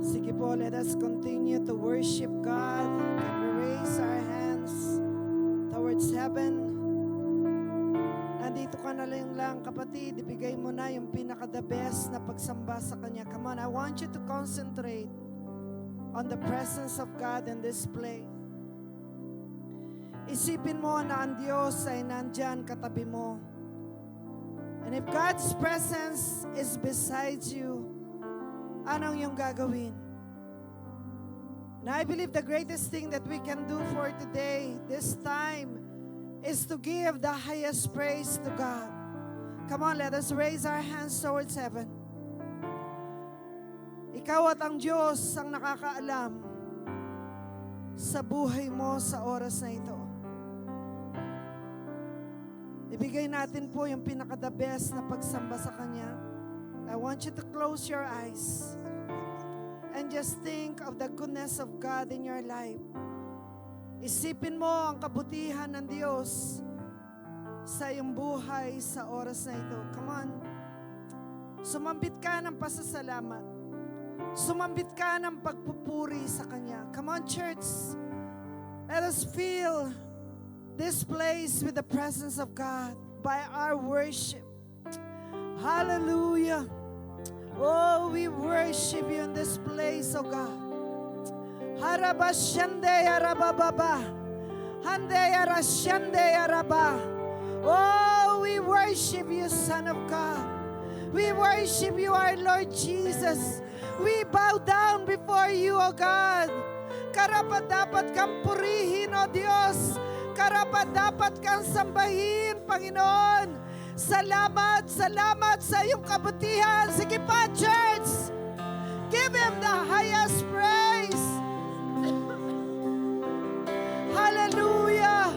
Sige po, let us continue to worship God. Can we raise our hands towards heaven? Nandito ka na lang kapatid, ibigay mo na yung pinaka-the best na pagsamba sa Kanya. Come on, I want you to concentrate on the presence of God in this place. Isipin mo na ang Diyos ay nandyan katabi mo. And if God's presence is beside you, anong yung gagawin? And I believe the greatest thing that we can do for today, this time, is to give the highest praise to God. Come on, let us raise our hands towards heaven. Ikaw at ang Diyos ang nakakaalam sa buhay mo sa oras na ito. Ibigay natin po yung pinaka-the best na pagsamba sa Kanya. I want you to close your eyes and just think of the goodness of God in your life. Isipin mo ang kabutihan ng Diyos sa iyong buhay sa oras na ito. Come on. Sumambit ka ng pasasalamat. Sumambit ka ng pagpupuri sa Kanya. Come on, church. Let us fill this place with the presence of God by our worship. Hallelujah. Oh, we worship you in this place, oh God. Haraba shande arababa. Hande arashande araba. Oh, we worship you, Son of God. We worship you, our Lord Jesus. We bow down before you, O God. Karapat-dapat kang purihin, O Diyos. Karapat-dapat kang sambahin, Panginoon. Salamat, salamat sa iyong kabutihan. Sige pa, church. Give Him the highest praise. Hallelujah.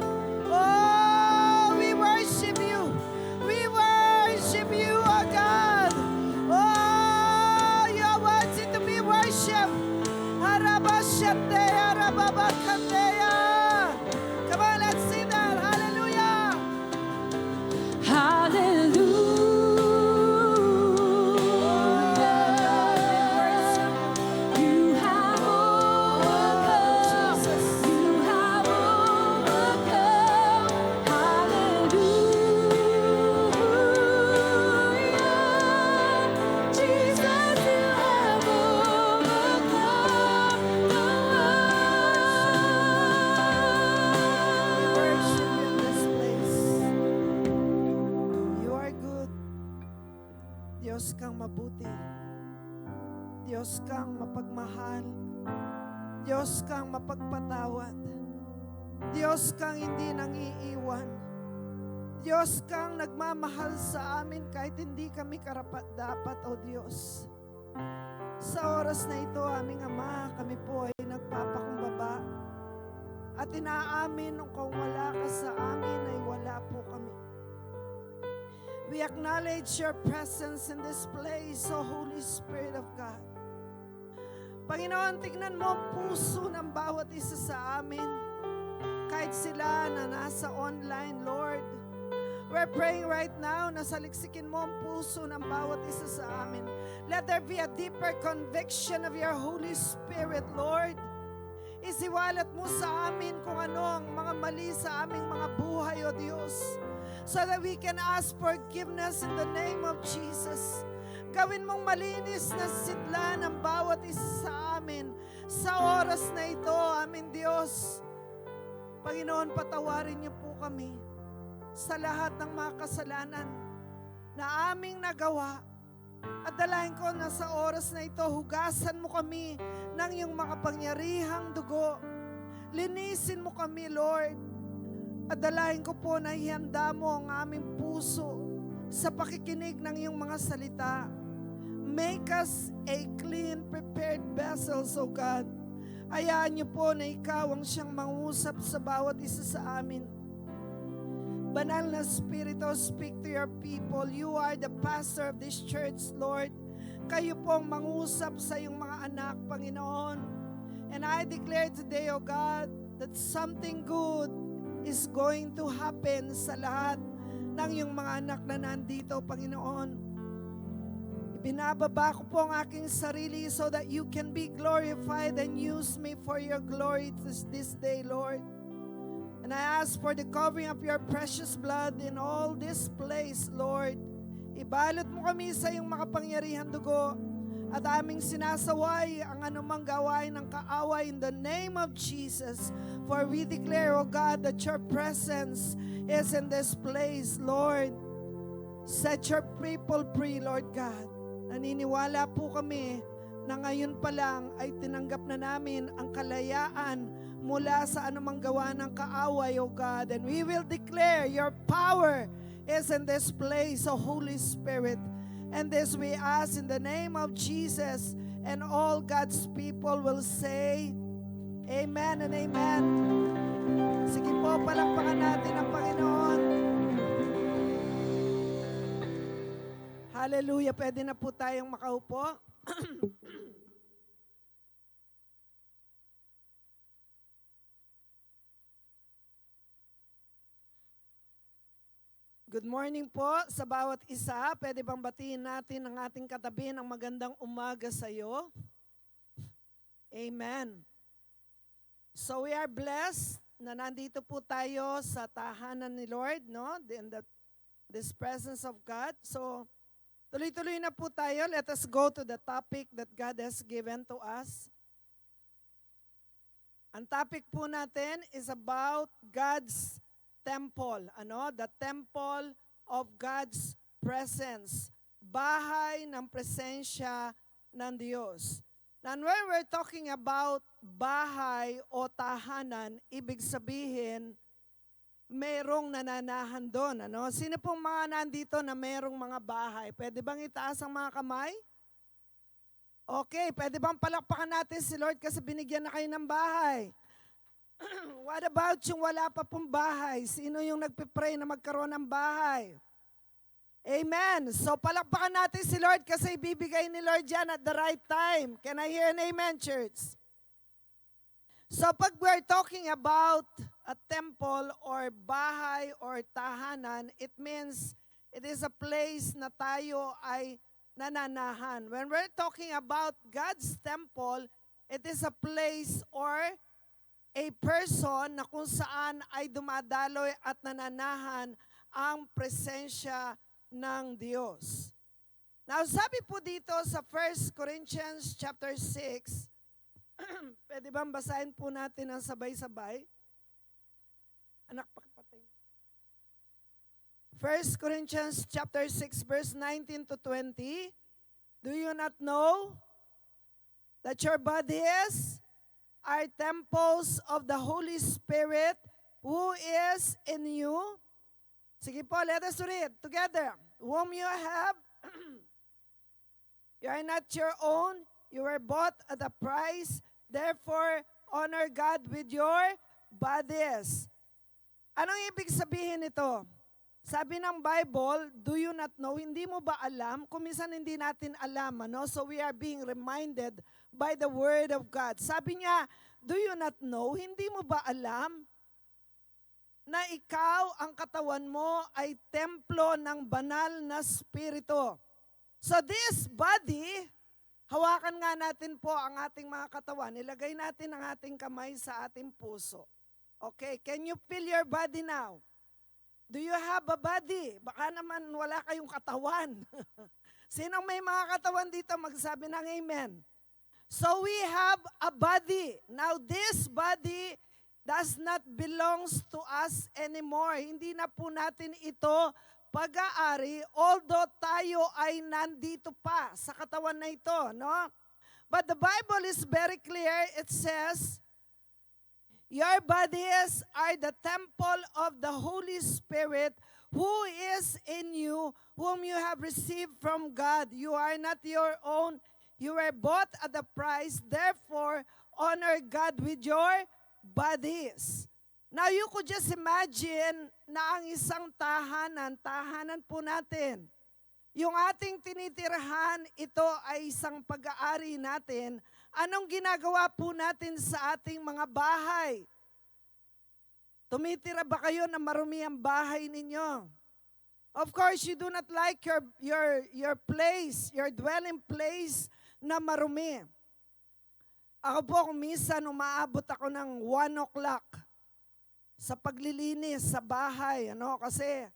Oh, we worship you. We worship you, oh God. Oh, you're worthy to be worshipped. Harabashande, harababakandeya. Come on, let's sing that. Hallelujah. Diyos kang mabuti. Diyos kang mapagmahal. Diyos kang mapagpatawad. Diyos kang hindi nangiiwan. Diyos kang nagmamahal sa amin kahit hindi kami karapat-dapat, O Diyos. Sa oras na ito, aming Ama, kami po ay nagpapakumbaba at inaamin kung wala ka sa amin ay wala po kami. We acknowledge your presence in this place, O Holy Spirit of God. Panginoon, tignan mo ang puso ng bawat isa sa amin. Kahit sila na nasa online, Lord. We're praying right now na saliksikin mo ang puso ng bawat isa sa amin. Let there be a deeper conviction of your Holy Spirit, Lord. Isiwalat mo sa amin kung ano ang mga mali sa aming mga buhay, O Diyos. So that we can ask forgiveness in the name of Jesus. Gawin mong malinis na sidlan ang bawat isa sa amin sa oras na ito, aming Diyos. Panginoon, patawarin niyo po kami sa lahat ng mga kasalanan na aming nagawa. At dalahin ko na sa oras na ito, hugasan mo kami ng iyong makapangyarihang dugo. Linisin mo kami, Lord. At dalahin ko po na ihanda mo ang aming puso sa pakikinig ng iyong mga salita. Make us a clean, prepared vessels, O God. Hayaan niyo po na ikaw ang siyang mangusap sa bawat isa sa amin. Banal na Espiritu, speak to your people. You are the pastor of this church, Lord. Kayo po ang mangusap sa iyong mga anak, Panginoon. And I declare today, O God, that something good is going to happen sa lahat ng iyong mga anak na nandito, Panginoon. Binababa ko po ang aking sarili so that you can be glorified and use me for your glory this day, Lord. And I ask for the covering of your precious blood in all this place, Lord. Ibalot mo kami sa iyong makapangyarihan dugo at aming sinasaway ang anumang gawain ng kaaway in the name of Jesus. For we declare, O God, that your presence is in this place, Lord. Set your people free, Lord God. Naniniwala po kami na ngayon pa lang ay tinanggap na namin ang kalayaan mula sa anumang gawa ng kaaway, O God. And we will declare your power is in this place, O Holy Spirit. And this we ask in the name of Jesus. And all God's people will say, Amen and Amen. Sige po, palakpakan natin ang Panginoon. Hallelujah. Pwede na po tayong makaupo. Good morning po sa bawat isa. Pwede bang batiin natin ang ating katabi ng magandang umaga sa iyo? Amen. So we are blessed na nandito po tayo sa tahanan ni Lord, no? In this presence of God. So tuloy-tuloy na po tayo. Let us go to the topic that God has given to us. Ang topic po natin is about God's temple. The temple of God's presence. Bahay ng presensya ng Diyos. And when we're talking about bahay o tahanan, ibig sabihin, merong nananahan doon. Sino pong mga nandito na merong mga bahay? Pwede bang itaas ang mga kamay? Okay, pwede bang palakpakan natin si Lord kasi binigyan na kayo ng bahay? What about yung wala pa pong bahay? Sino yung nagpipray na magkaroon ng bahay? Amen. So palakpakan natin si Lord kasi ibibigay ni Lord yan at the right time. Can I hear an amen, church? So pag we're talking about a temple or bahay or tahanan, it means it is a place na tayo ay nananahan. When we're talking about God's temple, it is a place or a person na kung saan ay dumadaloy at nananahan ang presensya ng Diyos. Now sabi po dito sa 1 Corinthians chapter 6, pwede bang basahin po natin ang sabay-sabay? Anak, pakipatay. 1 Corinthians chapter 6 verse 19 to 20. Do you not know that your bodies are temples of the Holy Spirit who is in you? Sige po, let us read together. Whom you have, you are not your own, you were bought at a price. Therefore, honor God with your bodies. Anong ibig sabihin nito? Sabi ng Bible, do you not know? Hindi mo ba alam? Kung minsan hindi natin alam, So we are being reminded by the Word of God. Sabi niya, do you not know? Hindi mo ba alam na ikaw, ang katawan mo, ay templo ng banal na Espiritu? So this body, hawakan nga natin po ang ating mga katawan. Ilagay natin ang ating kamay sa ating puso. Okay, can you feel your body now? Do you have a body? Baka naman wala kayong katawan. Sinong may mga katawan dito, magsabi ng amen. So we have a body. Now this body does not belongs to us anymore. Hindi na po natin ito pag-aari, although tayo ay nandito pa sa katawan na ito, no? But the Bible is very clear. It says, your bodies are the temple of the Holy Spirit who is in you, whom you have received from God. You are not your own. You were bought at a price. Therefore, honor God with your bodies. Now, you could just imagine na ang isang tahanan po natin. Yung ating tinitirhan, ito ay isang pag-aari natin. Anong ginagawa po natin sa ating mga bahay? Tumitira ba kayo na marumi ang bahay ninyo? Of course, you do not like your place, your dwelling place na marumi. Ako po, kung minsan umaabot ako ng 1 o'clock sa paglilinis sa bahay, kasi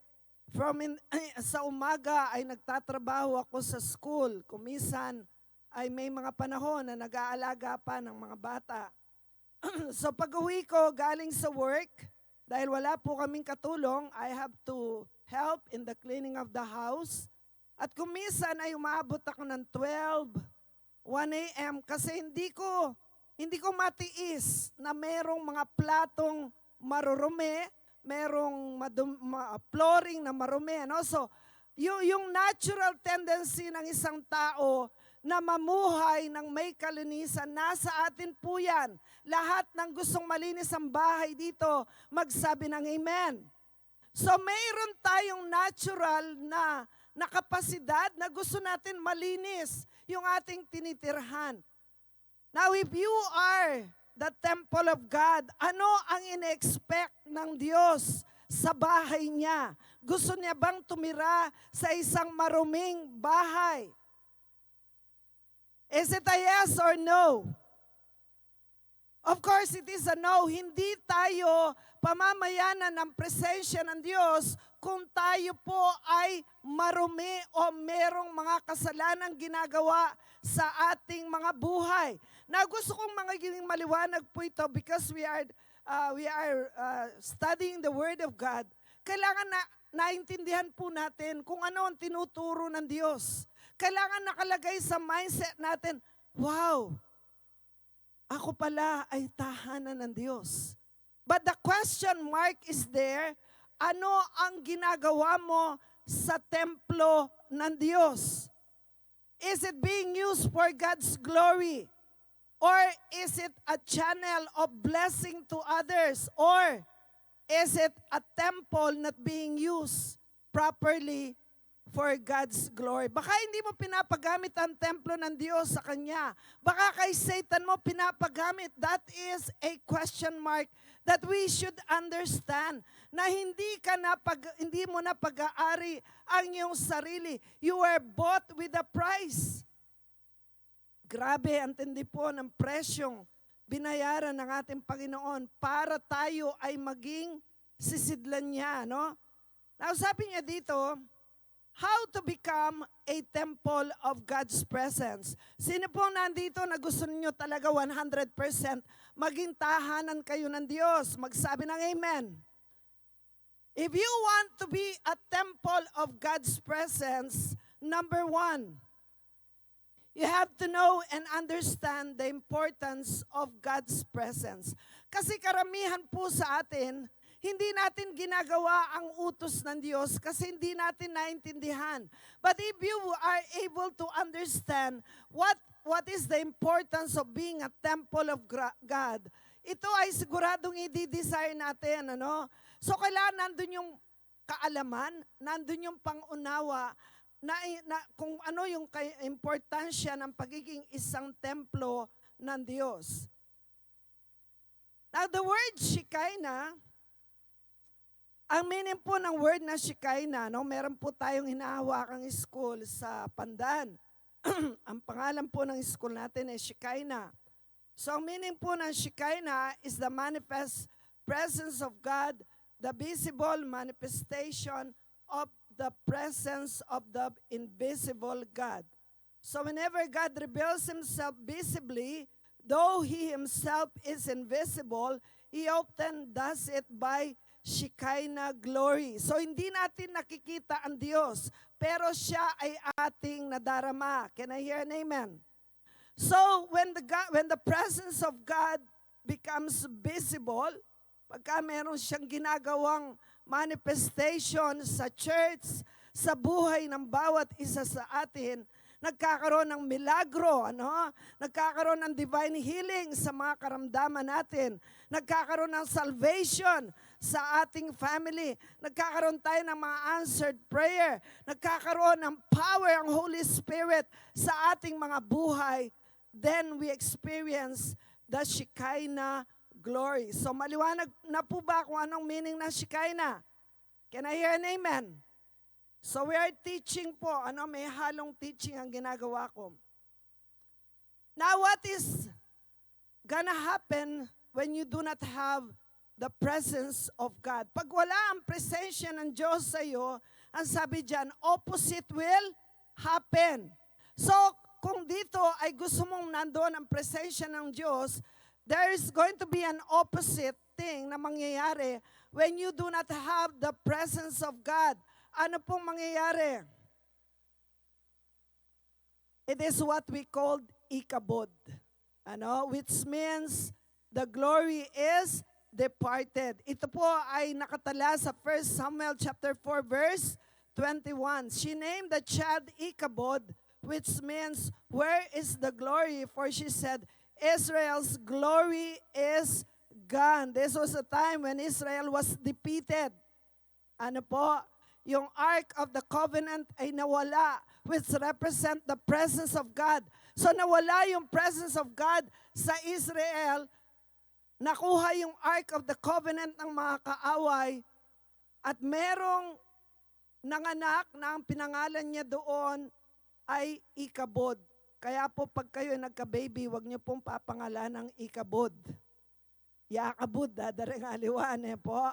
sa umaga ay nagtatrabaho ako sa school. Kung minsan ay may mga panahon na nag-aalaga pa ng mga bata. So pag-uwi ko galing sa work, dahil wala po kaming katulong, I have to help in the cleaning of the house. At kung minsan ay umaabot ako ng 12, 1 a.m. kasi hindi ko matiis na merong mga platong marurumi, merong flooring na marumi. So, yung natural tendency ng isang tao na mamuhay ng may kalinisan, nasa atin po yan. Lahat ng gustong malinis ang bahay dito, magsabi ng amen. So, mayroon tayong natural na kapasidad na gusto natin malinis yung ating tinitirhan. Now, if you are the temple of God, ano ang ine-expect ng Diyos sa bahay niya? Gusto niya bang tumira sa isang maruming bahay? Is it a yes or no? Of course, it is a no. Hindi tayo pamamayanan ng presensya ng Diyos kung tayo po ay marumi o merong mga kasalanang ginagawa sa ating mga buhay. Na gusto kong maging maliwanag po ito because we are studying the Word of God. Kailangan naintindihan po natin kung ano ang tinuturo ng Diyos. Kailangan nakalagay sa mindset natin, wow, ako pala ay tahanan ng Diyos. But the question mark is there, ano ang ginagawa mo sa templo ng Diyos? Is it being used for God's glory? Or is it a channel of blessing to others? Or is it a temple not being used properly for God's glory? Baka hindi mo pinapagamit ang templo ng Diyos sa Kanya. Baka kay Satan mo pinapagamit. That is a question mark that we should understand. Na hindi mo na pag-aari ang iyong sarili. You were bought with a price. Grabe, ang tindi po ng presyong binayaran ng ating Panginoon para tayo ay maging sisidlan niya, no? Now, sabi niya dito, how to become a temple of God's presence. Sino po nandito na gusto niyo talaga 100% maging tahanan kayo ng Diyos? Magsabi ng amen. If you want to be a temple of God's presence, number 1, you have to know and understand the importance of God's presence. Kasi karamihan po sa atin, hindi natin ginagawa ang utos ng Diyos kasi hindi natin naintindihan. But if you are able to understand what is the importance of being a temple of God, ito ay siguradong i-desire natin. So kailangan nandun yung kaalaman, nandun yung pangunawa, na kung ano yung importansya ng pagiging isang templo ng Diyos. Now, the word Shekinah, ang meaning po ng word na Shekinah, meron po tayong hinahawakang school sa Pandan. Ang pangalan po ng school natin ay Shekinah. So, ang meaning po ng Shekinah is the manifest presence of God, the visible manifestation of the presence of the invisible God. So whenever God reveals Himself visibly, though He Himself is invisible, He often does it by Shekinah glory. So hindi natin nakikita ang Diyos, pero Siya ay ating nadarama. Can I hear an amen? So when the presence of God becomes visible, pagka meron siyang ginagawang manifestation sa church, sa buhay ng bawat isa sa atin, nagkakaroon ng milagro, nagkakaroon ng divine healing sa mga karamdaman natin, nagkakaroon ng salvation sa ating family, nagkakaroon tayo ng mga answered prayer, nagkakaroon ng power ang Holy Spirit sa ating mga buhay, then we experience the Shekinah glory. So maliwanag na po ba kung anong meaning ng Shekinah? Can I hear an amen? So we are teaching po, may halong teaching ang ginagawa ko. Now what is gonna happen when you do not have the presence of God? Pag wala ang presensya ng Diyos sa iyo, ang sabi diyan, opposite will happen. So, kung dito ay gusto mong nandoon ang presensya ng Diyos, there is going to be an opposite thing na mangyayari when you do not have the presence of God. Ano pong mangyayari? It is what we call ikabod. Which means the glory is departed. Ito po ay nakatala sa 1 Samuel chapter 4 verse 21. She named the child Ikabod, which means, where is the glory? For she said, Israel's glory is gone. This was a time when Israel was defeated. Yung Ark of the Covenant ay nawala, which represent the presence of God. So nawala yung presence of God sa Israel, nakuha yung Ark of the Covenant ng mga kaaway, at merong nanganak na ang pinangalan niya doon ay Ikabod. Kaya po pag kayo nagka-baby, wag niyo pong papangalan ng Ikabod. Yakabod, dadareng aliwan po.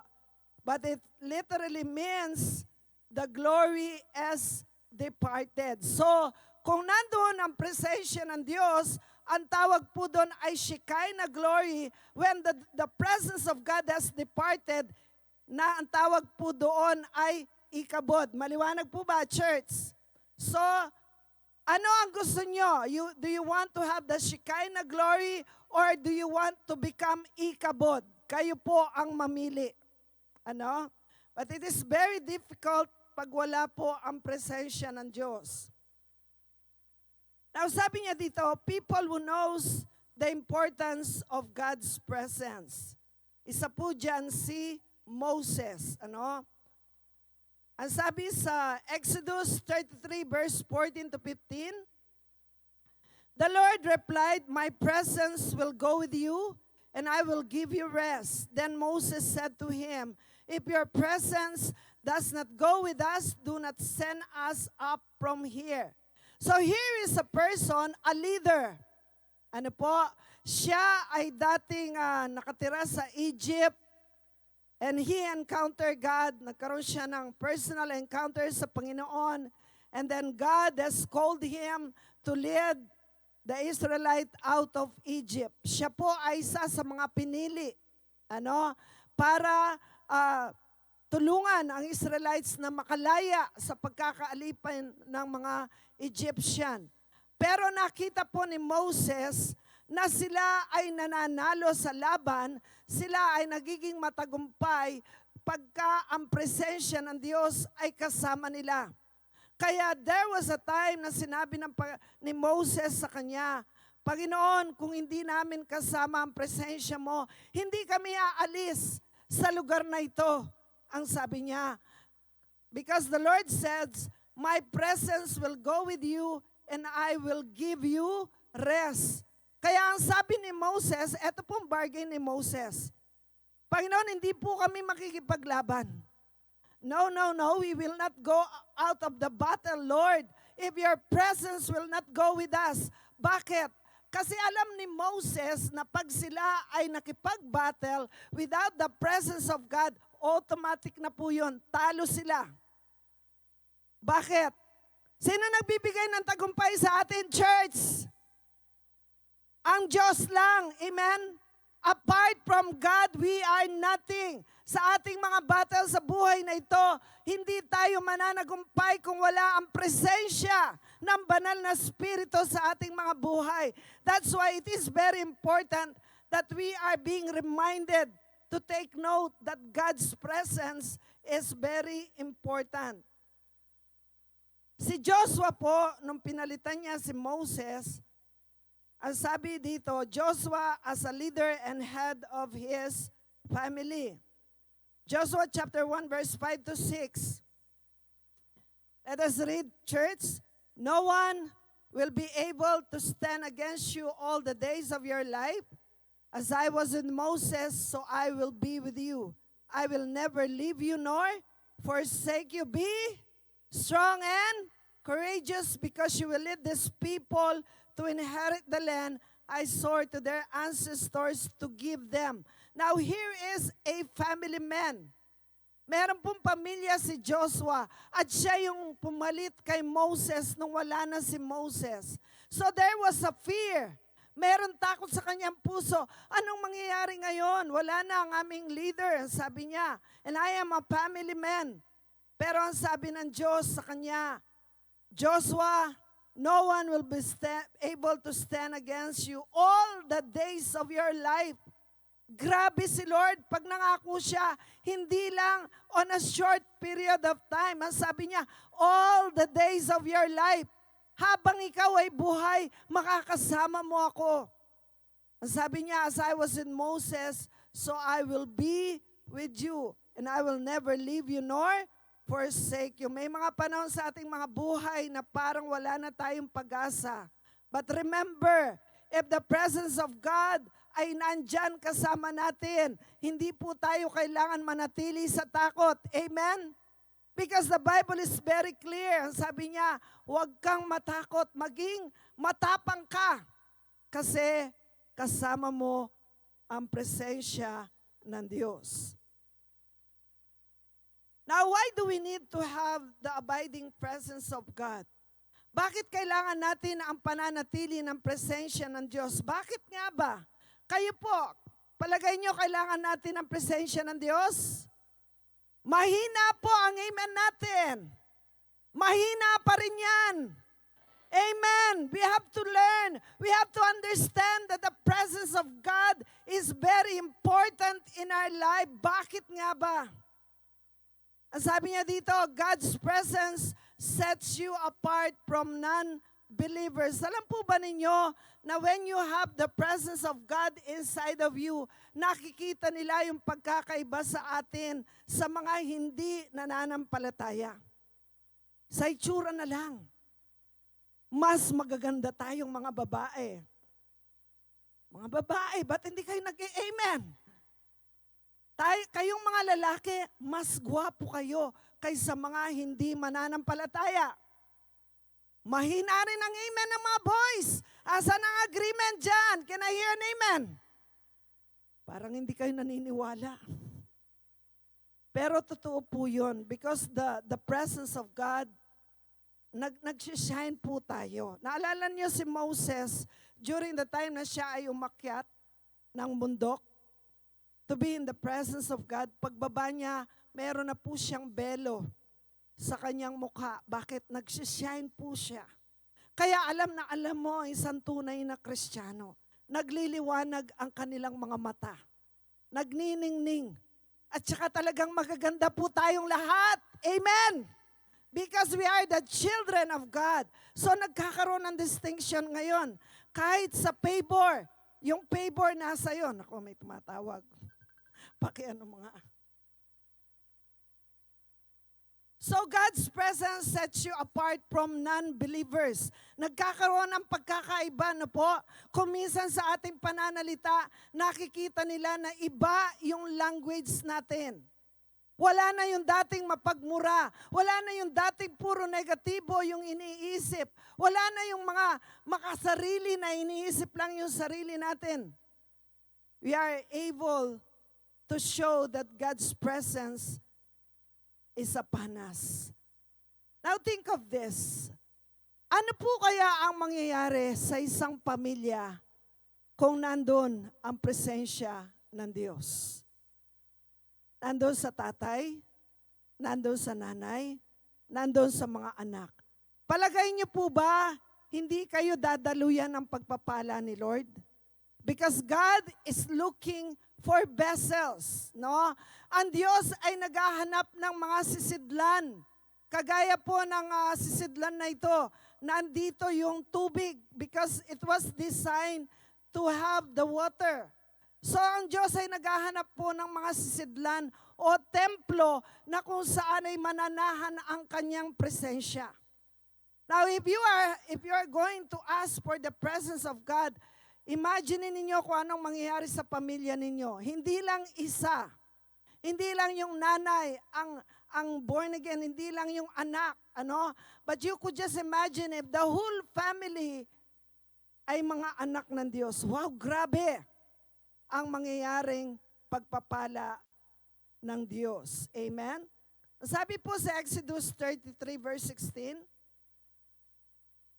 But it literally means the glory is departed. So, kung nandoon ang presensya ng Diyos, ang tawag po doon ay Shekinah glory. When the presence of God has departed, na ang tawag po doon ay Ikabod. Maliwanag po ba, church? So, ano ang gusto nyo? Do you want to have the Shekinah glory or do you want to become Ikabod? Kayo po ang mamili. But it is very difficult pag wala po ang presensya ng Diyos. Now, sabi niya dito, people who knows the importance of God's presence. Isa po dyan si Moses. Ang sabi sa Exodus 33 verse 14 to 15, the Lord replied, my presence will go with you, and I will give you rest. Then Moses said to him, if your presence does not go with us, do not send us up from here. So here is a person, a leader. Siya ay dating nakatira sa Egypt, and he encountered God. Nagkaroon siya ng personal encounter sa Panginoon. And then God has called him to lead the Israelite out of Egypt. Siya po ay isa sa mga pinili para tulungan ang Israelites na makalaya sa pagkakaalipin ng mga Egyptian. Pero nakita po ni Moses na sila ay nananalo sa laban, sila ay nagiging matagumpay pagka ang presensya ng Diyos ay kasama nila. Kaya there was a time na sinabi ni Moses sa kanya, Panginoon, kung hindi namin kasama ang presensya mo, hindi kami aalis sa lugar na ito. Ang sabi niya, because the Lord says, my presence will go with you and I will give you rest. Kaya ang sabi ni Moses, eto pong bargain ni Moses, Panginoon, hindi po kami makikipaglaban. No, we will not go out of the battle, Lord, if your presence will not go with us. Bakit? Kasi alam ni Moses na pag sila ay nakipag-battle without the presence of God, automatic na po yun, talo sila. Bakit? Sino nagbibigay ng tagumpay sa atin, church? Ang Diyos lang. Amen? Apart from God, we are nothing. Sa ating mga battle sa buhay na ito, hindi tayo mananagumpay kung wala ang presensya ng banal na Espiritu sa ating mga buhay. That's why it is very important that we are being reminded to take note that God's presence is very important. Si Joshua po, nung pinalitan niya si Moses, ang sabi dito, Joshua as a leader and head of his family. Joshua chapter 1 verse 5 to 6. Let us read, church. No one will be able to stand against you all the days of your life. As I was with Moses, so I will be with you. I will never leave you nor forsake you. Be strong and courageous, because you will lead these people to inherit the land I swore to their ancestors to give them. Now here is a family man. Meron pong pamilya si Joshua at siya yung pumalit kay Moses nung wala na si Moses. So there was a fear. Meron takot sa kanyang puso. Anong mangyayari ngayon? Wala na ang aming leader, sabi niya. And I am a family man. Pero ang sabi ng Diyos sa kanya, Joshua, no one will be able to stand against you all the days of your life. Grabe si Lord, pag nangako siya, hindi lang on a short period of time. Ang sabi niya, all the days of your life. Habang ikaw ay buhay, makakasama mo ako. Ang sabi niya, as I was in Moses, so I will be with you. And I will never leave you nor forsake you. May mga panahon sa ating mga buhay na parang wala na tayong pag-asa. But remember, if the presence of God ay nandyan kasama natin, hindi po tayo kailangan manatili sa takot. Amen? Because the Bible is very clear. Sabi niya, huwag kang matakot, maging matapang ka. Kasi kasama mo ang presensya ng Diyos. Now, why do we need to have the abiding presence of God? Bakit kailangan natin ang pananatili ng presensya ng Diyos? Bakit nga ba? Kayo po, palagay nyo kailangan natin ang presensya ng Diyos? Mahina po ang amen natin. Mahina pa rin yan. Amen. We have to learn. We have to understand that the presence of God is very important in our life. Bakit nga ba? Ang sabi niya dito, God's presence sets you apart from non-believers. Alam po ba ninyo na when you have the presence of God inside of you, nakikita nila yung pagkakaiba sa atin sa mga hindi nananampalataya. Sa itsura na lang, mas magaganda tayong mga babae. Mga babae, ba't hindi kayo nag-amen? Kayong mga lalaki, mas gwapo kayo kaysa mga hindi mananampalataya. Mahina rin ang amen ng mga boys. Asan ang agreement dyan? Can I hear an amen? Parang hindi kayo naniniwala. Pero totoo po yun. Because the presence of God, nag-shine po tayo. Naalala niyo si Moses during the time na siya ay umakyat ng bundok to be in the presence of God. Pagbaba niya, meron na po siyang belo sa kanyang mukha. Bakit? Nag-shine po siya. Kaya alam na alam mo, isang tunay na Kristiyano, nagliliwanag ang kanilang mga mata. Nagniningning. At saka talagang magaganda po tayong lahat. Amen! Because we are the children of God. So nagkakaroon ng distinction ngayon. Kahit sa favor, yung favor nasa yon. Ako, may tumatawag. Pakiano mga... So God's presence sets you apart from non-believers. Nagkakaroon ng pagkakaiba na po. Kung minsan sa ating pananalita, nakikita nila na iba yung language natin. Wala na yung dating mapagmura. Wala na yung dating puro negatibo yung iniisip. Wala na yung mga makasarili na iniisip lang yung sarili natin. We are able to show that God's presence is upon us. Now think of this. Ano po kaya ang mangyayari sa isang pamilya kung nandun ang presensya ng Diyos? Nandun sa tatay, nandun sa nanay, nandun sa mga anak. Palagay niyo po ba, hindi kayo dadaluyan ng pagpapala ni Lord? Because God is looking for vessels, no? Ang Diyos ay naghahanap ng mga sisidlan. Kagaya po ng sisidlan na ito, nandito yung tubig because it was designed to have the water. So ang Diyos ay naghahanap po ng mga sisidlan o templo na kung saan ay mananahan ang kanyang presensya. Now if you are going to ask for the presence of God, imagine ninyo kung anong mangyayari sa pamilya ninyo. Hindi lang isa, Hindi lang yung nanay ang born again, hindi lang yung anak, ano? But you could just imagine if the whole family ay mga anak ng Diyos. Wow, grabe ang mangyayaring pagpapala ng Diyos. Amen? Sabi po sa Exodus 33 verse 16,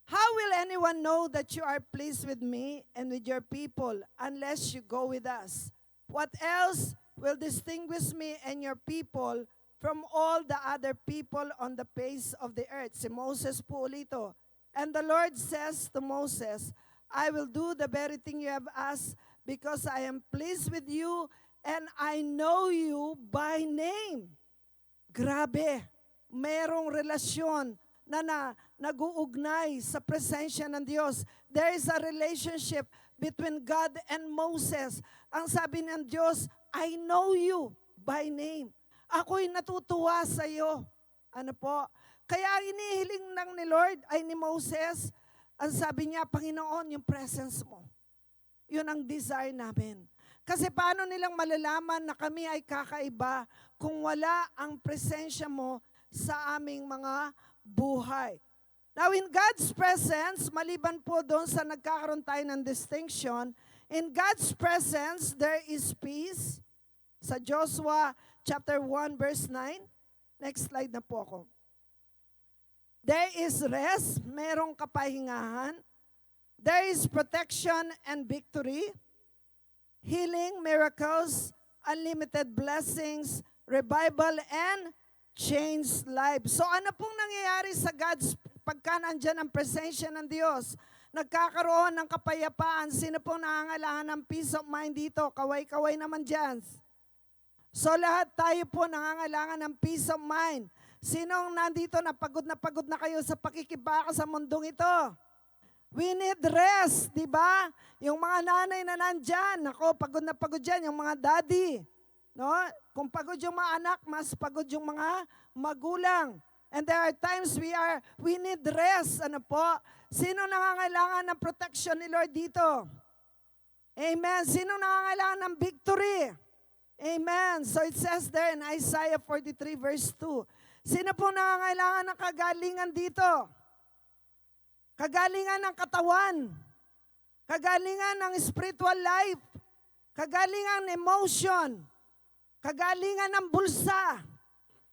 how will anyone know that you are pleased with me and with your people unless you go with us? What else will distinguish me and your people from all the other people on the face of the earth? Si Moses po ulito. And the Lord says to Moses, I will do the very thing you have asked because I am pleased with you and I know you by name. Grabe, merong relasyon na nag-uugnay sa presensya ng Diyos. There is a relationship between God and Moses. Ang sabi ng Diyos, I know you by name. Ako'y natutuwa sa iyo. Ano po? Kaya inihiling lang ni Lord ay ni Moses, ang sabi niya, Panginoon, yung presence mo. Yun ang desire namin. Kasi paano nilang malalaman na kami ay kakaiba kung wala ang presensya mo sa aming mga buhay. Now, in God's presence, maliban po doon sa nagkakaroon tayo ng distinction, in God's presence, there is peace. Sa Joshua chapter 1, verse 9. Next slide na po ako. There is rest, merong kapahingahan. There is protection and victory. Healing, miracles, unlimited blessings, revival, and changed life. So ano pong nangyayari sa God's pagka nandyan ang presensya ng Diyos? Nagkakaroon ng kapayapaan. Sino pong nangangailangan ng peace of mind dito? Kaway-kaway naman dyan. So lahat tayo po nangangailangan ng peace of mind. Sinong nandito na pagod na kayo sa pakikibaka sa mundong ito? We need rest, di ba? Yung mga nanay na nandyan, ako, pagod na pagod dyan, yung mga daddy. No? Kung pagod yung mga anak, mas pagod yung mga magulang. And there are times we need rest. Ano po? Sino nangangailangan ng protection ni Lord dito? Amen. Sino nangangailangan ng victory? Amen. So it says there in Isaiah 43 verse 2. Sino po nangangailangan ng kagalingan dito? Kagalingan ng katawan. Kagalingan ng spiritual life. Kagalingan ng emotion. Kagalingan ng bulsa.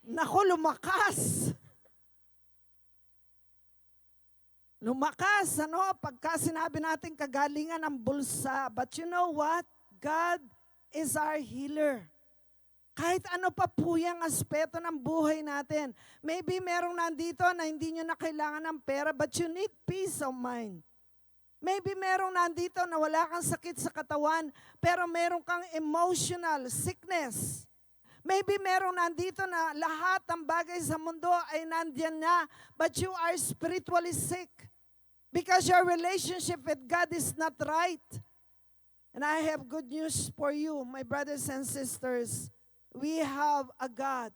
Naku, lumakas. Lumakas, ano? Pagka sinabi natin kagalingan ng bulsa. But you know what? God is our healer. Kahit ano pa po yung aspeto ng buhay natin. Maybe merong nandito na hindi nyo na kailangan ng pera, but you need peace of mind. Maybe merong nandito na wala kang sakit sa katawan, pero meron kang emotional sickness. Maybe merong nandito na lahat ng bagay sa mundo ay nandiyan na, but you are spiritually sick because your relationship with God is not right. And I have good news for you, my brothers and sisters. We have a God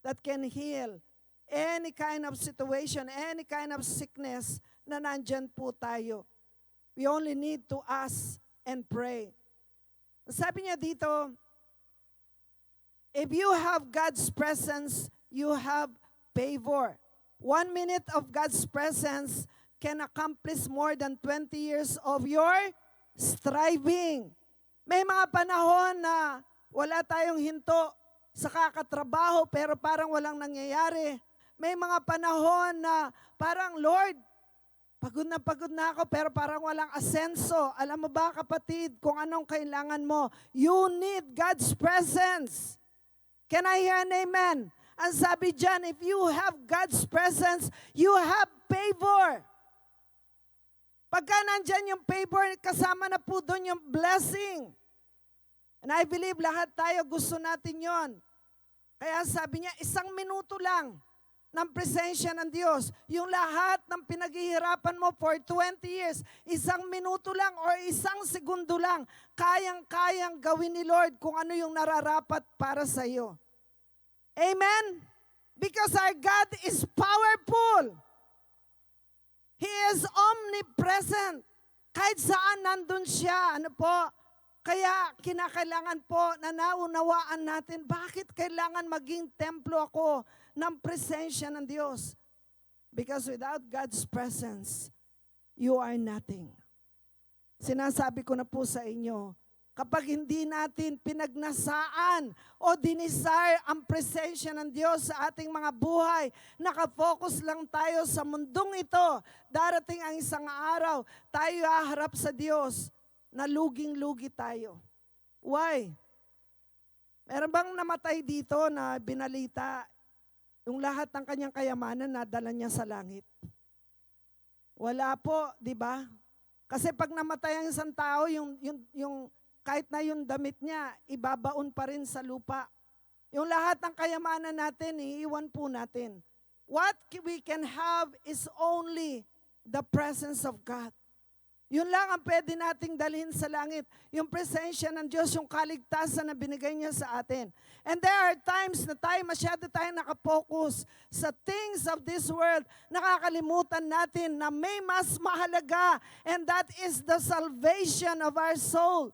that can heal any kind of situation, any kind of sickness na nandyan po tayo. We only need to ask and pray. Sabi niya dito, if you have God's presence, you have favor. 1 minute of God's presence can accomplish more than 20 years of your striving. May mga panahon na wala tayong hinto sa kakatrabaho pero parang walang nangyayari. May mga panahon na parang, Lord, pagod na ako pero parang walang asenso. Alam mo ba, kapatid, kung anong kailangan mo? You need God's presence. Can I hear an amen? Ang sabi dyan, if you have God's presence, you have favor. Pagka nandyan yung favor, kasama na po doon yung blessing. And I believe lahat tayo gusto natin yon. Kaya sabi niya, 1 minuto lang ng presensya ng Diyos. Yung lahat ng pinaghihirapan mo for 20 years, 1 minuto lang or 1 segundo lang, kayang-kayang gawin ni Lord kung ano yung nararapat para sa iyo. Amen? Because our God is powerful. He is omnipresent. Kahit saan nandun siya, ano po? Kaya kinakailangan po na naunawaan natin bakit kailangan maging templo ako ng presensya ng Diyos. Because without God's presence, you are nothing. Sinasabi ko na po sa inyo, kapag hindi natin pinagnasaan o dinisire ang presensya ng Diyos sa ating mga buhay, nakafocus lang tayo sa mundong ito, darating ang isang araw, tayo haharap sa Diyos, na luging-lugi tayo. Why? Meron bang namatay dito na binalita, yung lahat ng kanyang kayamanan nadala niya sa langit? Wala po, di ba? Kasi pag namatay ang isang tao, yung kahit na yung damit niya, ibabaon pa rin sa lupa. Yung lahat ng kayamanan natin, iiwan po natin. What we can have is only the presence of God. Yun lang ang pwede nating dalhin sa langit. Yung presensya ng Diyos, yung kaligtasan na binigay niya sa atin. And there are times na masyado tayo nakapokus sa things of this world. Nakakalimutan natin na may mas mahalaga, and that is the salvation of our soul.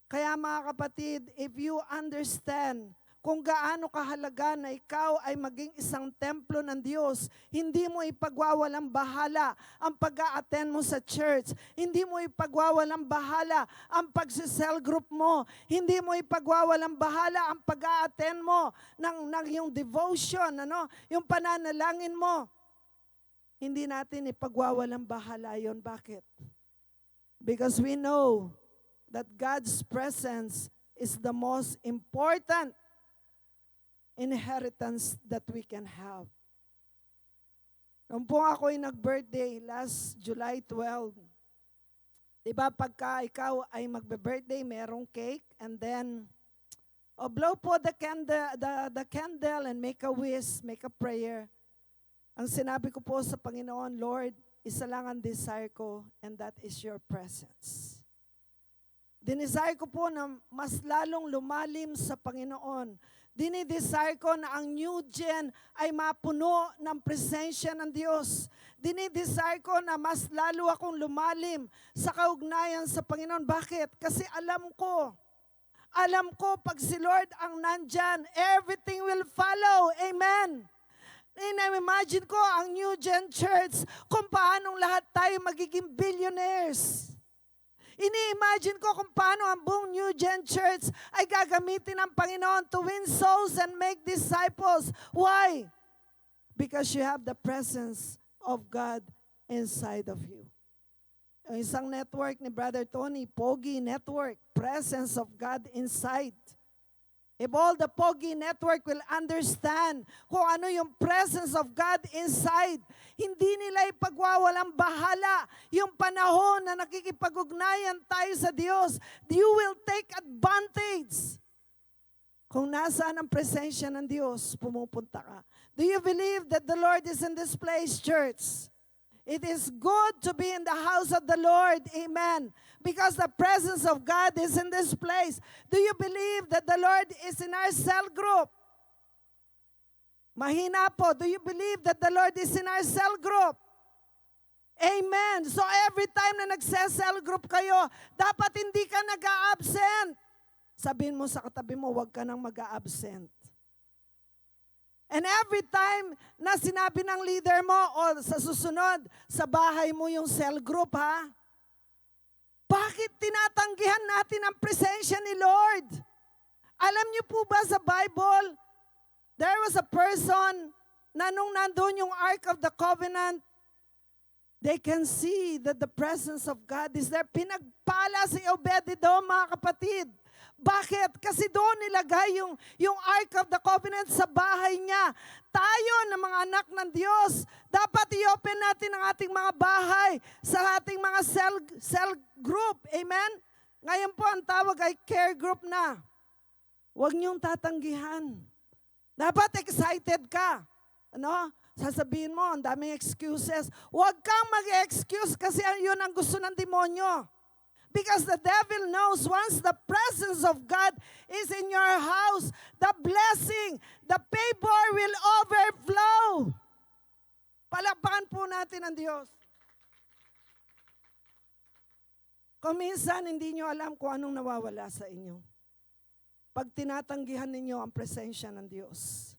Kaya mga kapatid, if you understand kung gaano kahalaga na ikaw ay maging isang templo ng Diyos, hindi mo ipagwawalang bahala ang pag-a-attend mo sa church. Hindi mo ipagwawalang bahala ang pag-cell group mo. Hindi mo ipagwawalang bahala ang pag-a-attend mo ng yung devotion, yung pananalangin mo. Hindi natin ipagwawalang bahala yon. Bakit? Because we know that God's presence is the most important inheritance that we can have. Nung po ako'y nag-birthday last July 12, diba pagka ikaw ay magbe-birthday, merong cake, and then blow po the candle and make a wish, make a prayer. Ang sinabi ko po sa Panginoon, Lord, isa lang ang desire ko, and that is your presence. Dinesire ko po na mas lalong lumalim sa Panginoon. Dinidesire ko na ang new gen ay mapuno ng presensya ng Diyos. Dinidesire ko na mas lalo akong lumalim sa kaugnayan sa Panginoon. Bakit? Kasi alam ko pag si Lord ang nandyan, everything will follow. Amen. Imagine ko ang new gen church kung paanong lahat tayo magiging billionaires. Ini-imagine ko kung paano ang buong New Gen Church ay gagamitin ng Panginoon to win souls and make disciples. Why? Because you have the presence of God inside of you. Yung isang network ni Brother Tony, Pogi Network, presence of God inside. If all the Pogi Network will understand kung ano yung presence of God inside, hindi nila ipagwawalang bahala yung panahon na nakikipag-ugnayan tayo sa Diyos. You will take advantage. Kung nasaan ang presensya ng Diyos, pumupunta ka. Do you believe that the Lord is in this place, church? It is good to be in the house of the Lord. Amen. Because the presence of God is in this place. Do you believe that the Lord is in our cell group? Mahina po. Do you believe that the Lord is in our cell group? Amen. So every time na nagse-cell group kayo, dapat hindi ka nag-a-absent. Sabihin mo sa katabi mo, huwag ka nang mag-a-absent. And every time na sinabi ng leader mo o sa susunod, sa bahay mo yung cell group, ha? Bakit tinatanggihan natin ang presensya ni Lord? Alam niyo po ba sa Bible, there was a person na nung nandun yung Ark of the Covenant, they can see that the presence of God is there. Pinagpala si Obed-Edom, mga kapatid. Bakit? Kasi doon nilagay yung Ark of the Covenant sa bahay niya. Tayo na mga anak ng Diyos, dapat i-open natin ang ating mga bahay sa ating mga cell group. Amen? Ngayon po ang tawag ay care group na. Huwag niyong tatanggihan. Dapat excited ka. Ano? Sasabihin mo, ang daming excuses. Huwag kang mag-excuse kasi yun ang gusto ng demonyo. Because the devil knows once the presence of God is in your house, the blessing, the favor will overflow. Palakpakan po natin ang Diyos. Kung minsan hindi nyo alam kung anong nawawala sa inyo. Pag tinatanggihan ninyo ang presensya ng Diyos.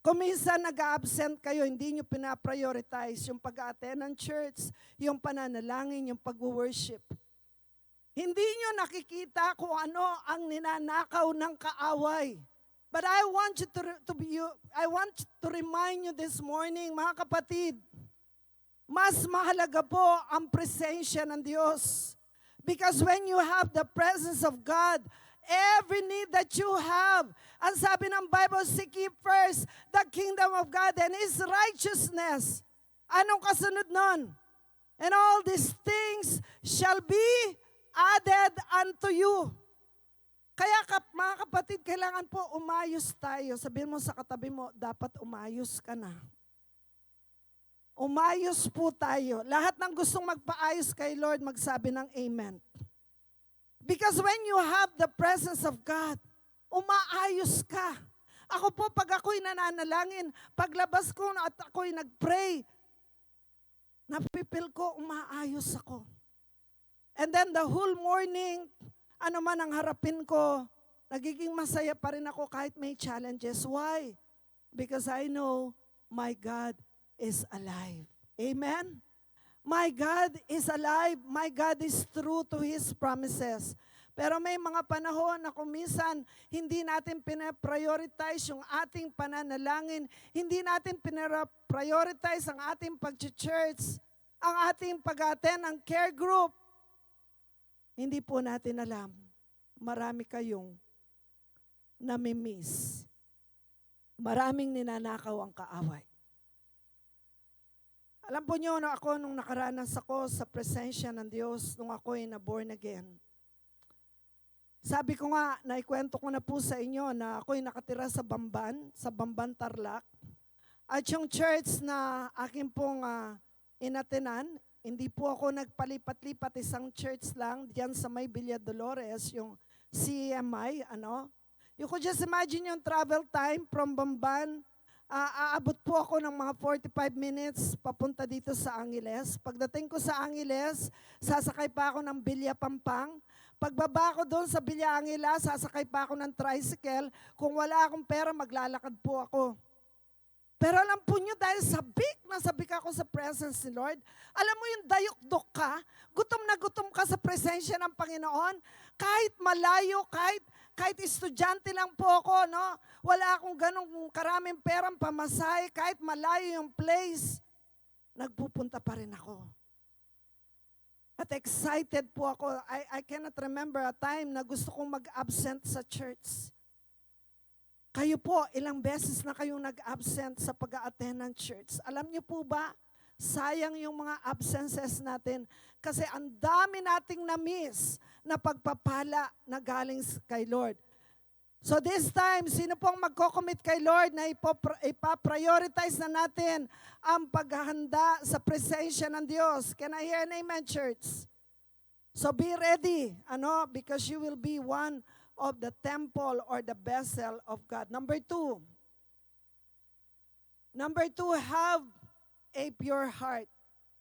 Kung minsan nag-absent kayo, hindi nyo pinaprioritize yung pag-attend ng church, yung pananalangin, yung pag-worship. Hindi nyo nakikita kung ano ang ninanakaw ng kaaway. But I want to remind you this morning, mga kapatid, mas mahalaga po ang presensya ng Diyos. Because when you have the presence of God, every need that you have, ang sabi ng Bible, seek ye first the kingdom of God and His righteousness. Anong kasunod nun? And all these things shall be added unto you. Kaya mga kapatid, kailangan po umayos tayo. Sabihin mo sa katabi mo, dapat umayos ka na. Umayos po tayo. Lahat ng gustong magpaayos kay Lord, magsabi ng amen. Because when you have the presence of God, umaayos ka. Ako po, pag ako'y nananalangin, paglabas ko at ako'y nagpray, napipil ko, umaayos ako. And then the whole morning, ano man ang harapin ko, nagiging masaya pa rin ako kahit may challenges. Why? Because I know my God is alive. Amen? My God is alive. My God is true to His promises. Pero may mga panahon na kung minsan hindi natin pinaprioritize yung ating pananalangin, hindi natin pinaprioritize ang ating pag-church, ang ating pag-attend ng care group, hindi po natin alam, marami kayong namimiss. Maraming ninanakaw ang kaaway. Alam po niyo, nung nakaranas ako sa presensya ng Diyos, nung ako'y na-born again, sabi ko nga, naikwento ko na po sa inyo na ako'y nakatira sa Bamban, Tarlac. At yung church na akin pong inatenan, hindi po ako nagpalipat-lipat, isang church lang, diyan sa may Villa Dolores, yung CMI, You could just imagine yung travel time from Bamban. Aabot po ako ng mga 45 minutes papunta dito sa Angeles. Pagdating ko sa Angeles, sasakay pa ako ng Villa Pampang. Pagbaba ko doon sa Villa Angeles, sasakay pa ako ng tricycle. Kung wala akong pera, maglalakad po ako. Pero alam po nyo, dahil sabik ako sa presence ni Lord, alam mo yung dayok-dok ka, gutom na gutom ka sa presensya ng Panginoon, kahit malayo, kahit estudyante lang po ako, no? Wala akong ganong karaming perang pamasahe, kahit malayo yung place, nagpupunta pa rin ako. At excited po ako. I cannot remember a time na gusto kong mag-absent sa church. Kayo po, ilang beses na kayong nag-absent sa pag-a-attend ng church. Alam niyo po ba, sayang yung mga absences natin kasi ang dami nating na-miss na pagpapala na galing kay Lord. So this time, sino pong magko-commit kay Lord na ipaprioritize na natin ang paghahanda sa presensya ng Diyos? Can I hear an amen, church? So be ready, because you will be one of the temple or the vessel of God. Number two, have a pure heart.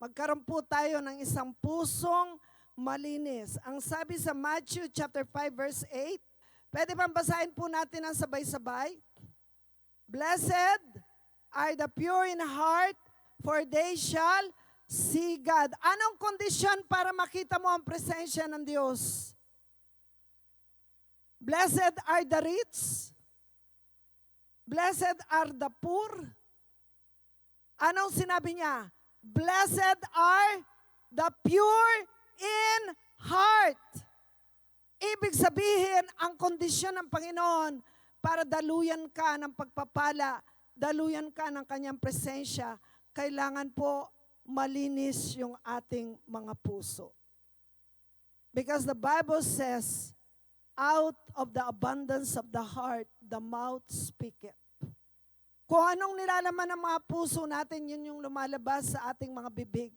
Magkaroon po tayo ng isang pusong malinis. Ang sabi sa Matthew chapter 5 verse 8, pwede bang basahin po natin ang sabay-sabay? Blessed are the pure in heart, for they shall see God. Anong kondisyon para makita mo ang presensya ng Diyos? Blessed are the rich. Blessed are the poor. Anong sinabi niya? Blessed are the pure in heart. Ibig sabihin, ang kondisyon ng Panginoon para daluyan ka ng pagpapala, daluyan ka ng kanyang presensya, kailangan po malinis yung ating mga puso. Because the Bible says, out of the abundance of the heart, the mouth speaketh. Kung anong nilalaman ng mga puso natin, yun yung lumalabas sa ating mga bibig.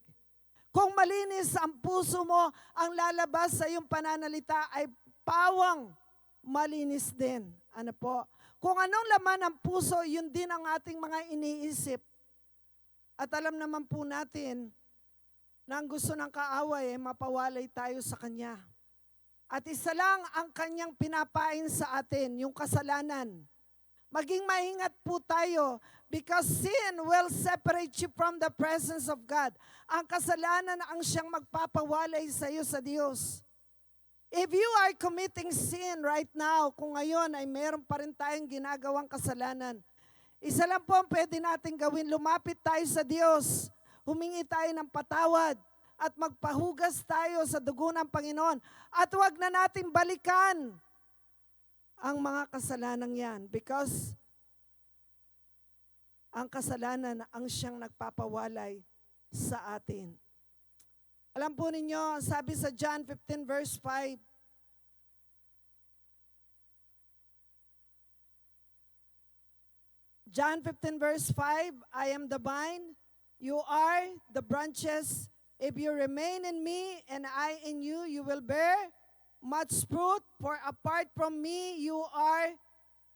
Kung malinis ang puso mo, ang lalabas sa iyong pananalita ay pawang malinis din. Ano po? Kung anong laman ng puso, yun din ang ating mga iniisip. At alam naman po natin na ang gusto ng kaaway ay mapawalay tayo sa Kanya. At isa lang ang Kanyang pinapain sa atin, yung kasalanan. Maging maingat po tayo because sin will separate you from the presence of God. Ang kasalanan ang siyang magpapawalay sa iyo sa Diyos. If you are committing sin right now, kung ngayon ay meron pa rin tayong ginagawang kasalanan, isa lang po ang pwede natin gawin, lumapit tayo sa Diyos, humingi tayo ng patawad, at magpahugas tayo sa dugo ng Panginoon. At huwag na natin balikan ang mga kasalanan yan because ang kasalanan ang siyang nagpapawalay sa atin. Alam po ninyo, sabi sa John 15 verse 5, John 15 verse 5, I am the vine, you are the branches. If you remain in me and I in you, you will bear much fruit. For apart from me, you are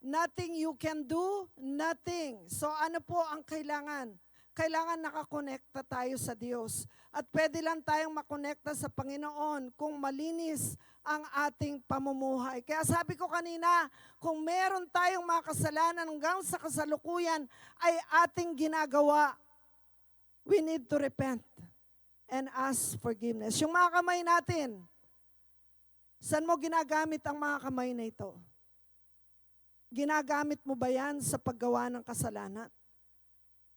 nothing. You can do nothing. So ano po ang kailangan? Kailangan nakakonekta tayo sa Diyos. At pwede lang tayong makonekta sa Panginoon kung malinis ang ating pamumuhay. Kaya sabi ko kanina, kung meron tayong mga kasalanan hanggang sa kasalukuyan ay ating ginagawa, we need to repent and ask forgiveness. Yung mga kamay natin, saan mo ginagamit ang mga kamay na ito? Ginagamit mo ba yan sa paggawa ng kasalanan?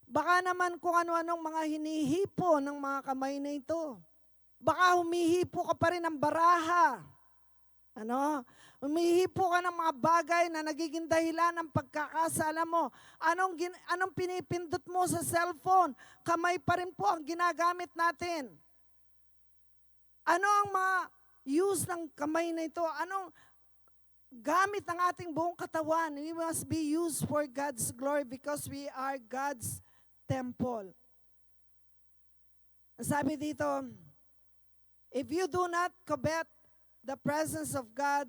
Baka naman kung ano-anong mga hinihipo ng mga kamay na ito. Baka humihipo ka pa rin ng baraha. Humihipo ka ng mga bagay na nagiging dahilan ng pagkakasala mo. Anong pinipindot mo sa cellphone? Kamay pa rin po ang ginagamit natin. Ano ang mga use ng kamay na ito? Anong gamit ng ating buong katawan? We must be used for God's glory because we are God's temple. Sabi dito, if you do not covet the presence of God,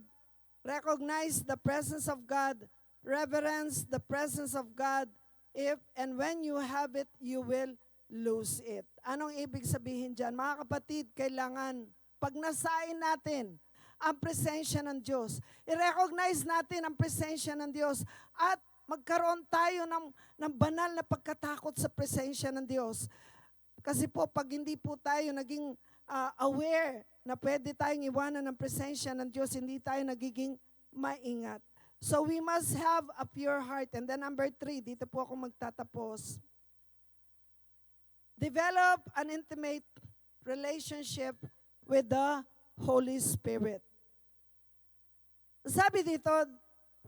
recognize the presence of God, reverence the presence of God, if and when you have it, you will lose it. Anong ibig sabihin dyan? Mga kapatid, kailangan pag nasain natin ang presensya ng Diyos, i-recognize natin ang presensya ng Diyos at magkaroon tayo ng banal na pagkatakot sa presensya ng Diyos. Kasi po, pag hindi po tayo naging aware na pwede tayong iwanan ng presensya ng Diyos, hindi tayo nagiging maingat. So we must have a pure heart. And then number 3, dito po ako magtatapos. Develop an intimate relationship with the Holy Spirit. Sabi dito,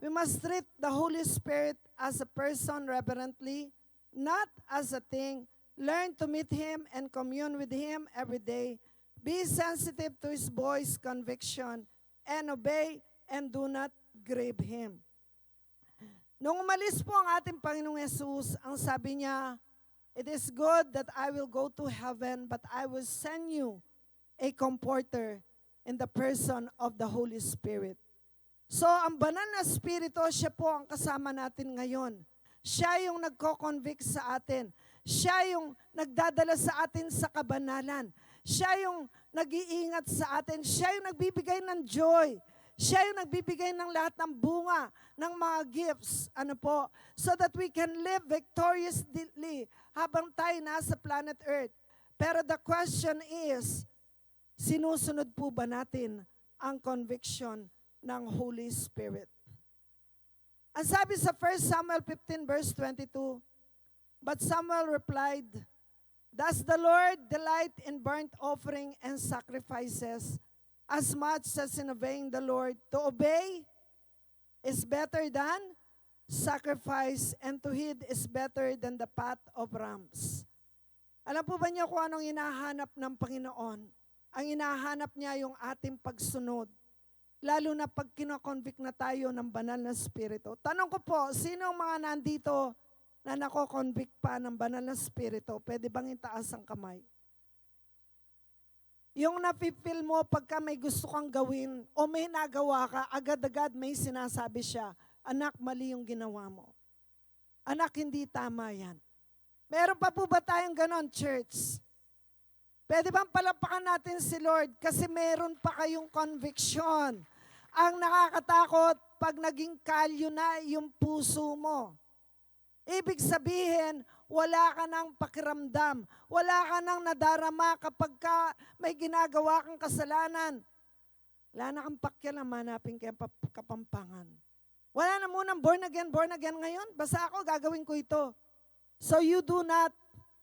we must treat the Holy Spirit as a person reverently, not as a thing. Learn to meet Him and commune with Him every day. Be sensitive to His voice, conviction, and obey, and do not grieve Him. Nung umalis po ang ating Panginoong Yesus, ang sabi niya, it is good that I will go to heaven, but I will send you a comforter in the person of the Holy Spirit. So, ang banal na Espiritu, siya po ang kasama natin ngayon. Siya yung nagko-convict sa atin. Siya yung nagdadala sa atin sa kabanalan. Siya yung nag-iingat sa atin. Siya yung nagbibigay ng joy. Siya yung nagbibigay ng lahat ng bunga, ng mga gifts. So that we can live victoriously habang tayo nasa planet Earth. Pero the question is, sinusunod po ba natin ang conviction ng Holy Spirit? Ang sabi sa 1 Samuel 15 verse 22, but Samuel replied, does the Lord delight in burnt offering and sacrifices as much as in obeying the Lord? To obey is better than sacrifice, and to heed is better than the fat of rams. Alam po ba niyo kung anong hinahanap ng Panginoon? Ang hinahanap niya yung ating pagsunod. Lalo na pag kino-convict na tayo ng banal na Espiritu. Tanong ko po, sino ang mga nandito na nako-convict pa ng banal na Espiritu? Pwede bang itaas ang kamay? Yung napipil mo pagka may gusto kang gawin o may nagawa ka, agad-agad may sinasabi siya, anak, mali yung ginawa mo. Anak, hindi tama yan. Meron pa po ba tayong ganon, church? Pwede bang palapakan natin si Lord kasi meron pa kayong conviction. Ang nakakatakot pag naging kalyo na yung puso mo. Ibig sabihin, wala ka ng pakiramdam. Wala ka ng nadarama kapag may ginagawa kang kasalanan. Wala na kang pakialam, manapin kayong kapampangan. Wala na munang born again ngayon. Basta ako, gagawin ko ito. So you do not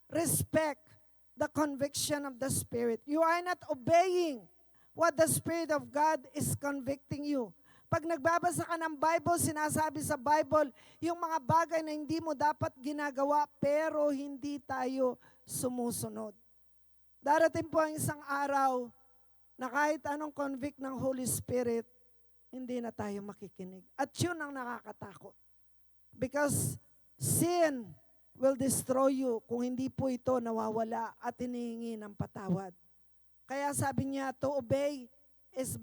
respect the conviction of the Spirit. You are not obeying what the Spirit of God is convicting you. Pag nagbabasa ka ng Bible, sinasabi sa Bible, yung mga bagay na hindi mo dapat ginagawa, pero hindi tayo sumusunod. Darating po ang isang araw na kahit anong convict ng Holy Spirit, hindi na tayo makikinig. At yun ang nakakatakot. Because sin will destroy you kung hindi po ito nawawala at hinihingi ng patawad. Kaya sabi niya, to obey is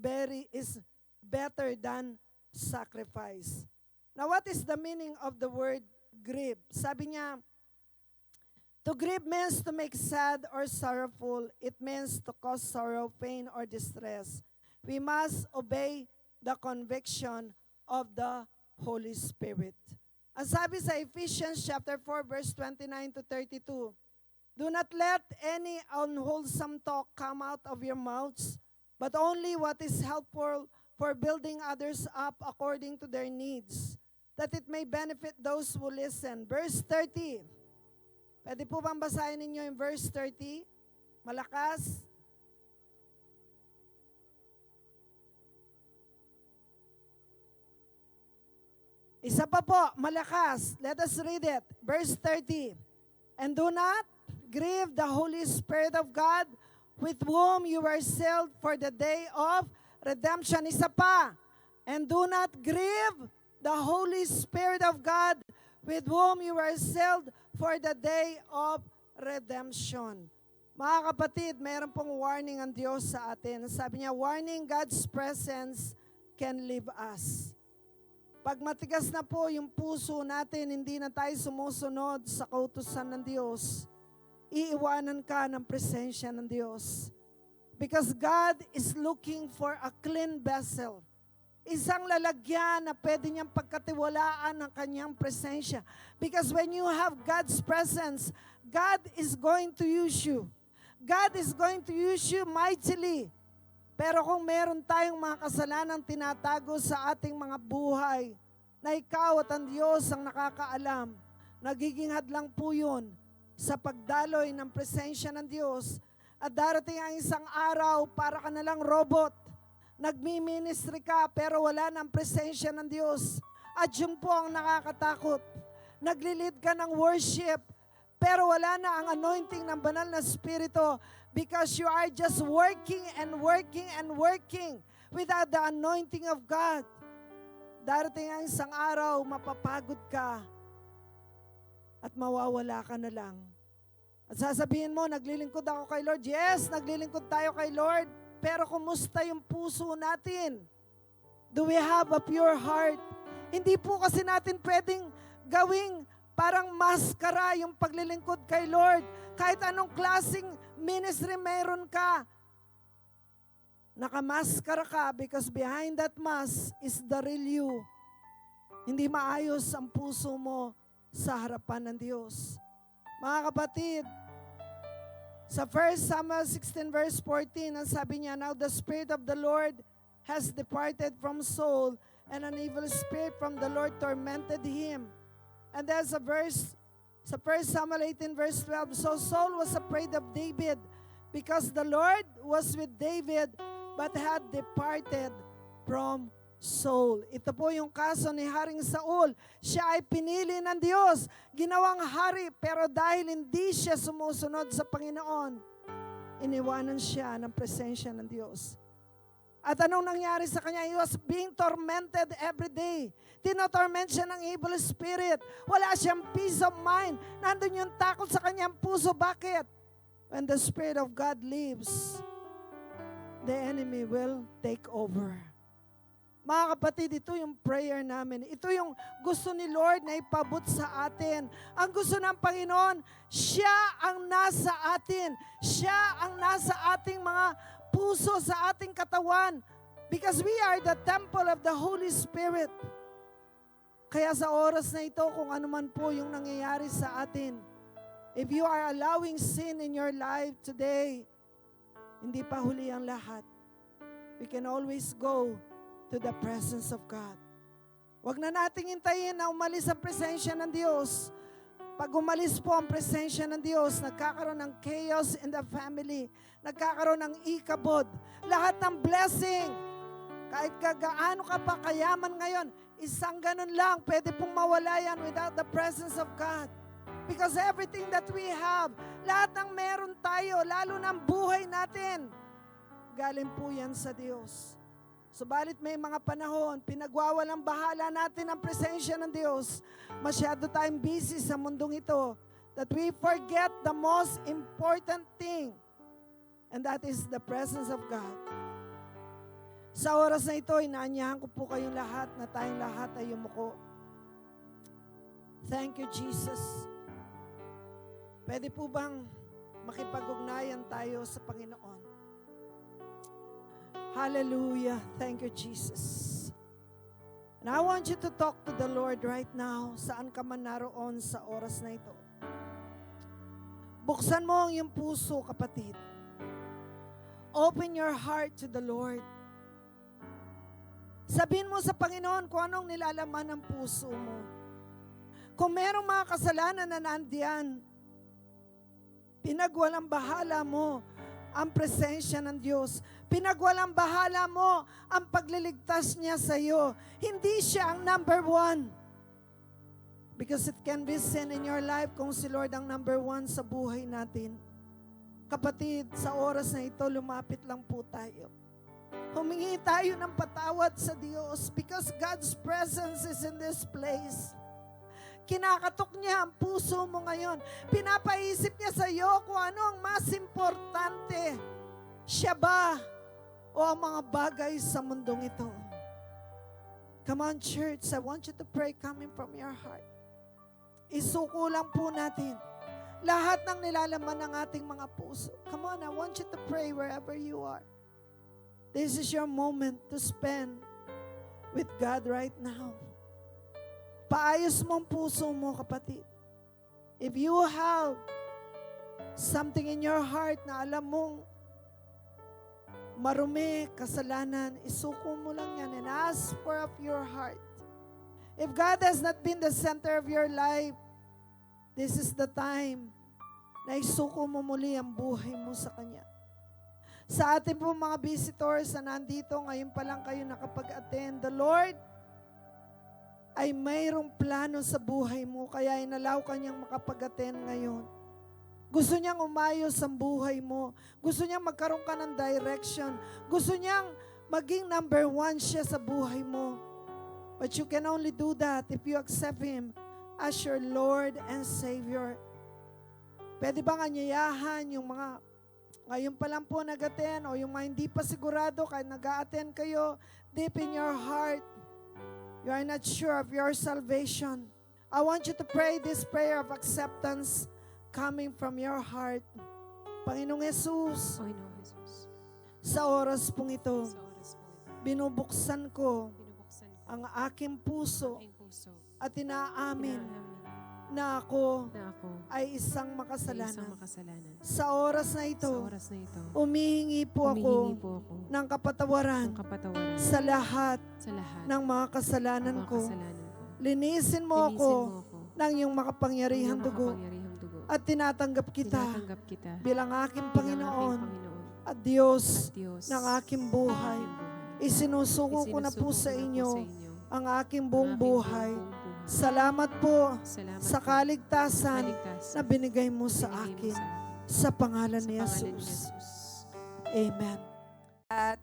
better than sacrifice. Now, what is the meaning of the word grieve? Sabi niya, to grieve means to make sad or sorrowful. It means to cause sorrow, pain, or distress. We must obey the conviction of the Holy Spirit. Ang sabi sa Ephesians chapter 4, verse 29 to 32, do not let any unwholesome talk come out of your mouths, but only what is helpful for building others up according to their needs, that it may benefit those who listen. Verse 30. Pwede po bang basahin ninyo yung verse 30? Malakas. Isa pa po, malakas. Let us read it. Verse 30. And do not grieve the Holy Spirit of God, with whom you were sealed for the day of redemption. Isa pa. And do not grieve the Holy Spirit of God, with whom you were sealed for the day of redemption. Mga kapatid, mayroon pong warning ang Diyos sa atin. Sabi niya, warning, God's presence can leave us. Pag matigas na po yung puso natin, hindi na tayo sumusunod sa kautusan ng Diyos, iiwanan ka ng presensya ng Diyos. Because God is looking for a clean vessel. Isang lalagyan na pwede niyang pagkatiwalaan ng kanyang presensya. Because when you have God's presence, God is going to use you. God is going to use you mightily. Pero kung meron tayong mga kasalanang tinatago sa ating mga buhay, na ikaw at ang Diyos ang nakakaalam, nagiging hadlang po yun sa pagdaloy ng presensya ng Diyos. At darating ang isang araw, para ka na lang robot. Nagmi-ministry ka, pero wala ng presensya ng Diyos. At yun po ang nakakatakot. Naglilid ka ng worship, pero wala na ang anointing ng banal na Espiritu, because you are just working and working and working without the anointing of God. Darating ang isang araw, mapapagod ka at mawawala ka na lang. At sasabihin mo, naglilingkod ako kay Lord. Yes, naglilingkod tayo kay Lord. Pero kumusta yung puso natin? Do we have a pure heart? Hindi po kasi natin pwedeng gawing parang maskara yung paglilingkod kay Lord. Kahit anong klaseng ministry meron ka, nakamaskara ka, because behind that mask is the real you. Hindi maayos ang puso mo sa harapan ng Diyos. Mga kapatid, sa 1 Samuel 16 verse 14, ang sabi niya, now the Spirit of the Lord has departed from Saul, and an evil spirit from the Lord tormented him. And there's a verse sa 1 Samuel 18 verse 12, so Saul was afraid of David because the Lord was with David but had departed from Saul. Ito po yung kaso ni Haring Saul. Siya ay pinili ng Diyos, ginawang hari, pero dahil hindi siya sumusunod sa Panginoon, iniwanan siya ng presensya ng Diyos. At anong nangyari sa kanya? He was being tormented every day. Tinotorment siya ng evil spirit. Wala siyang peace of mind. Nandun yung takot sa kanyang puso. Bakit? When the Spirit of God leaves, the enemy will take over. Mga kapatid, ito yung prayer namin. Ito yung gusto ni Lord na ipabot sa atin. Ang gusto ng Panginoon, siya ang nasa atin. Siya ang nasa ating mga puso, sa ating katawan. Because we are the temple of the Holy Spirit. Kaya sa oras na ito, kung ano man po yung nangyayari sa atin, if you are allowing sin in your life today, hindi pa huli ang lahat. We can always go to the presence of God. Huwag na nating hintayin na umalis ang presensya ng Diyos. Pag umalis po ang presensya ng Diyos, nagkakaroon ng chaos in the family, nagkakaroon ng ikabod, lahat ng blessing, kahit gaano ka pa kayaman ngayon, isang ganun lang, pwede pong mawala yan without the presence of God. Because everything that we have, lahat ng meron tayo, lalo ng buhay natin, galing po yan sa Diyos. Subalit may mga panahon, pinagwawalang bahala natin ang presensya ng Diyos. Masyado tayong busy sa mundong ito that we forget the most important thing, and that is the presence of God. Sa oras na ito, inaanyahan ko po kayong lahat na tayong lahat ay yumuko. Thank you, Jesus. Pwede po bang makipag-ugnayan tayo sa Panginoon? Hallelujah. Thank you, Jesus. And I want you to talk to the Lord right now, saan ka man naroon sa oras na ito. Buksan mo ang iyong puso, kapatid. Open your heart to the Lord. Sabihin mo sa Panginoon kung anong nilalaman ng puso mo. Kung merong mga kasalanan na nandiyan, pinagwalang bahala mo ang presensya ng Diyos. Pinagwalang bahala mo ang pagliligtas niya sa iyo. Hindi siya ang number one. Because it can be sin in your life kung si Lord ang number one sa buhay natin. Kapatid, sa oras na ito, lumapit lang po tayo. Humingi tayo ng patawad sa Diyos because God's presence is in this place. Kinakatok niya ang puso mo ngayon. Pinapaisip niya sa iyo kung ano ang mas importante. Siya ba o ang mga bagay sa mundong ito? Come on, church. I want you to pray coming from your heart. Isuko lang po natin lahat ng nilalaman ng ating mga puso. Come on, I want you to pray wherever you are. This is your moment to spend with God right now. Paayos mo ang puso mo, kapatid. If you have something in your heart na alam mong marumi, kasalanan, isuko mo lang yan and ask for of your heart. If God has not been the center of your life, this is the time na isuko mo muli ang buhay mo sa Kanya. Sa ating po mga visitors na nandito, ngayon pa lang kayo nakapag-attend, the Lord ay mayroong plano sa buhay mo, kaya inalaw ka niyang makapag-attend ngayon. Gusto niyang umayos ang buhay mo. Gusto niyang magkaroon ka ng direction. Gusto niyang maging number one siya sa buhay mo. But you can only do that if you accept Him as your Lord and Savior. Pwede bang anyayahan yung mga ngayon pa lang po nag-attend o yung mga hindi pa sigurado kahit nag-a-attend kayo, deep in your heart, you are not sure of your salvation. I want you to pray this prayer of acceptance coming from your heart. Panginoong Jesus, sa oras pong ito, binubuksan ko ang aking puso at inaamin na ako ay isang makasalanan. Sa oras na ito, humihingi po ako ng kapatawaran sa lahat ng mga kasalanan ko. Linisin mo ako ng iyong makapangyarihang dugo at tinatanggap kita bilang aking Panginoon at Diyos ng aking buhay. Isinusuko ko na po sa inyo ang aking buong buhay. Salamat po sa kaligtasan na binigay mo sa akin sa pangalan ni Jesus. Amen. At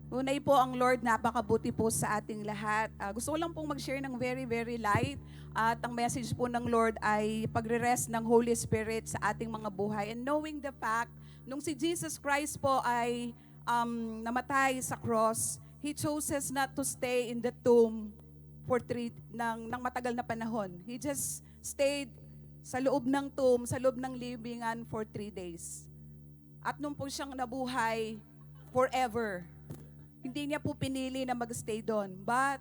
tunay po ang Lord, napakabuti po sa ating lahat. Gusto ko lang pong mag-share ng very, very light. At ang message po ng Lord ay pagre-rest ng Holy Spirit sa ating mga buhay. And knowing the fact, nung si Jesus Christ po ay namatay sa cross, He chooses not to stay in the tomb for ng matagal na panahon. He just stayed sa loob ng tomb, sa loob ng libingan for 3 days. At nung po siyang nabuhay forever, hindi niya po pinili na magstay doon. But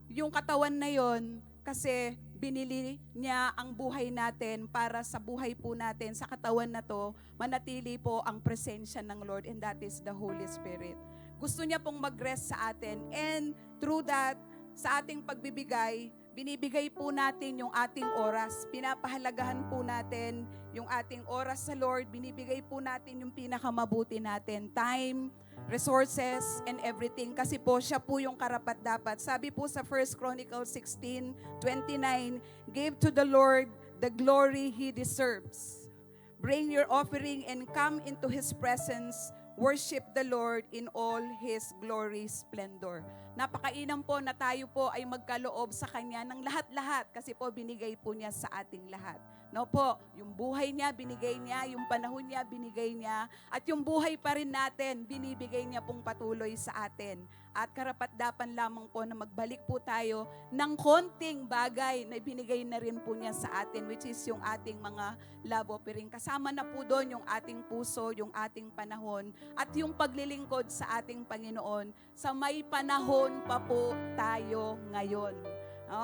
yung katawan na yon, kasi binili niya ang buhay natin para sa buhay po natin, sa katawan na to, manatili po ang presensya ng Lord, and that is the Holy Spirit. Gusto niya pong mag-rest sa atin, and through that, sa ating pagbibigay, binibigay po natin yung ating oras. Pinapahalagahan po natin yung ating oras sa Lord. Binibigay po natin yung pinakamabuti natin. Time, resources, and everything. Kasi po, siya po yung karapat-dapat. Sabi po sa 1 Chronicles 16:29, give to the Lord the glory He deserves. Bring your offering and come into His presence. Worship the Lord in all His glory, splendor. Napakainam po na tayo po ay magkaloob sa Kanya ng lahat-lahat kasi po binigay po niya sa ating lahat. No po, yung buhay niya, binigay niya, yung panahon niya, binigay niya, at yung buhay pa rin natin, binibigay niya pong patuloy sa atin. At karapat-dapan lamang po na magbalik po tayo ng konting bagay na binigay na rin po niya sa atin, which is yung ating mga love offering. Kasama na po doon yung ating puso, yung ating panahon, at yung paglilingkod sa ating Panginoon sa may panahon pa po tayo ngayon.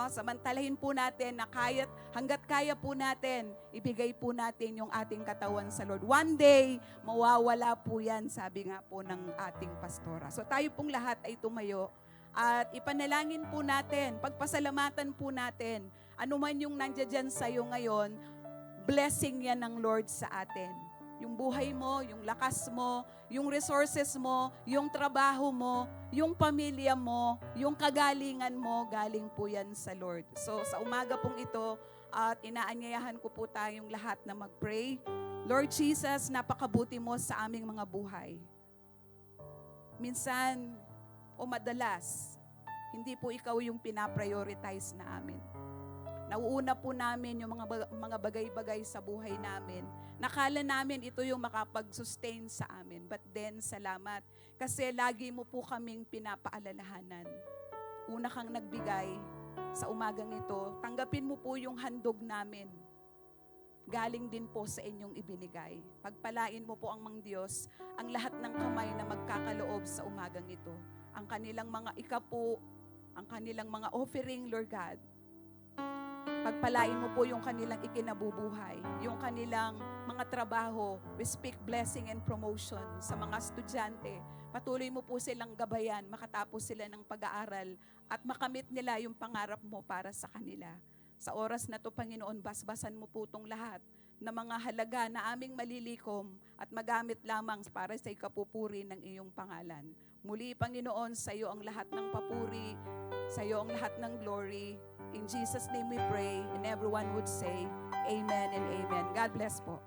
Samantalahin po natin na hanggat kaya po natin, ibigay po natin yung ating katawan sa Lord. One day, mawawala po yan, sabi nga po ng ating pastora. So tayo pong lahat ay tumayo at ipanalangin po natin, pagpasalamatan po natin, anuman yung nandiyan sa'yo ngayon, blessing yan ng Lord sa atin. Yung buhay mo, yung lakas mo, yung resources mo, yung trabaho mo, yung pamilya mo, yung kagalingan mo, galing po yan sa Lord. So sa umaga pong ito, at inaanyayahan ko po tayong lahat na mag-pray. Lord Jesus, napakabuti mo sa aming mga buhay. Minsan, o madalas, hindi po ikaw yung pinaprioritize na amin. Nauuna po namin yung mga bagay-bagay sa buhay namin. Nakala namin ito yung makapag-sustain sa amin. But then, salamat. Kasi lagi mo po kaming pinapaalalahanan. Una kang nagbigay sa umagang ito. Tanggapin mo po yung handog namin. Galing din po sa inyong ibinigay. Pagpalain mo po ang Mang Diyos, ang lahat ng kamay na magkakaloob sa umagang ito. Ang kanilang mga ikapu, ang kanilang mga offering, Lord God. Pagpalain mo po yung kanilang ikinabubuhay, yung kanilang mga trabaho. We speak blessing and promotion sa mga estudyante. Patuloy mo po silang gabayan, makatapos sila ng pag-aaral at makamit nila yung pangarap mo para sa kanila. Sa oras na to, Panginoon, basbasan mo po itong lahat na mga halaga na aming malilikom at magamit lamang para sa ikapupuri ng iyong pangalan. Muli, Panginoon, sa iyo ang lahat ng papuri, sa iyo ang lahat ng glory. In Jesus' name we pray, and everyone would say, Amen and Amen. God bless po.